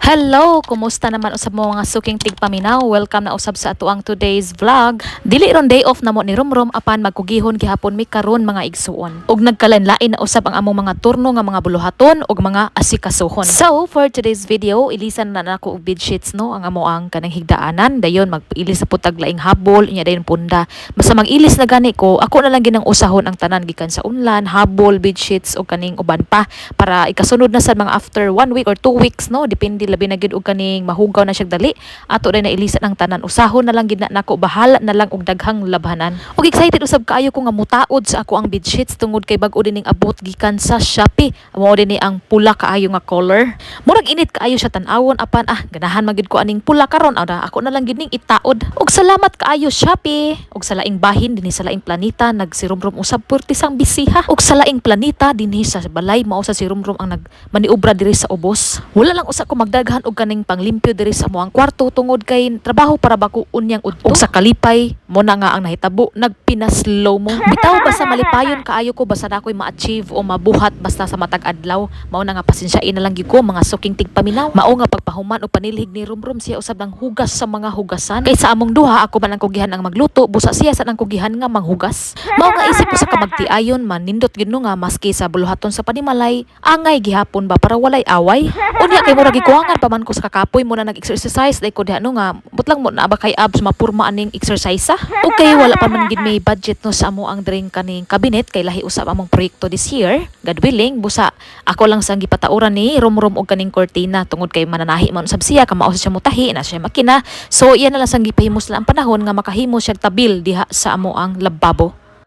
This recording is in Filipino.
Hello! Kumusta naman usab mo mga suking tigpaminaw? Welcome na usab sa atuang today's vlog. Dili ron day off namo ni Rumrum apan magkugihon gihapon mi karon mga igsuon. Ug nagkalain-lain na usab ang among mga turno nga mga buluhaton ug mga asikasuhon. So for today's video, ilisan na nako og bedsheets no ang amo ang kanang higdaanan. Dayon mag-ilis sa putag laing habol inya dayon punda. Basta mag-ilis na gani ko, ako na lang ginang usahon ang tanan gikan sa unlan, habol, bedsheets ug kaning uban pa para ikasunod na sa mga after 1 week or 2 weeks no, depende labi na gid og kaning mahugaw na siya dali ato na ilisan ang tanan, usahon na lang gid na nako, bahala na lang og daghang labhanan. Og excited usab kaayo ko nga mutaod sa ako ang bedsheets tungod kay bag-o dining abot gikan sa Shopee. Mao dinhi ang pula kaayo nga color, murag init kaayo siya tan-awon apan ganahan magid ko aning pula karon ako na lang gid ning itaod. Og salamat kaayo Shopee. Og sa laing bahin dinhi sa laing planeta nagsirumrum usab purti sang bisiha. Og sa laing planeta dinhi sa balay mao sa sirumrum ang nagmaniobra diri sa ubos. Wala lang usa ko magdaghan og kaning panglimpyo diri sa moang kwarto tungod kay trabaho para bako unyang udto. Og sa kalipay mo na nga ang nahitabo nagpinaslow mo. Bitaw basta malipayon kaayo ko basta na ako'y ma-achieve o mabuhat basta sa matag adlaw. Mao na nga pasensyain na lang gyud ko mga suking tigpaminaw. Mao nga pagpahuman o panilhig ni Rumrum siya usab ng hugas sa mga hugasan. Kay sa among duha ako man ang kugihan ang magluto, busa siya sa nang kugihan nga manghugas. Mao nga isip ko sa kamagtiayon man nindot gyud no nga maski sa buluhaton sa panimalay angay gihapon ba para walay away. Unya kay murag gikuangan pa man ko sa kakapoy mo na nag-exercise dai ko diha no nga butlang mo na ba kay abs mapurma aning exercise sa. Okay, wala pa man gid may budget no sa amo ang drink kaning cabinet kay lahi usab among proyekto this year. God willing busa ako lang sang gipatauran ni Rumrum og kaning cortina tungod kay mananahi man usab siya kamao siya mutahi na siya makina. So iyan na lang sang gipahimos lang ang panahon nga makahimo siya tabil diha sa amo ang lababo.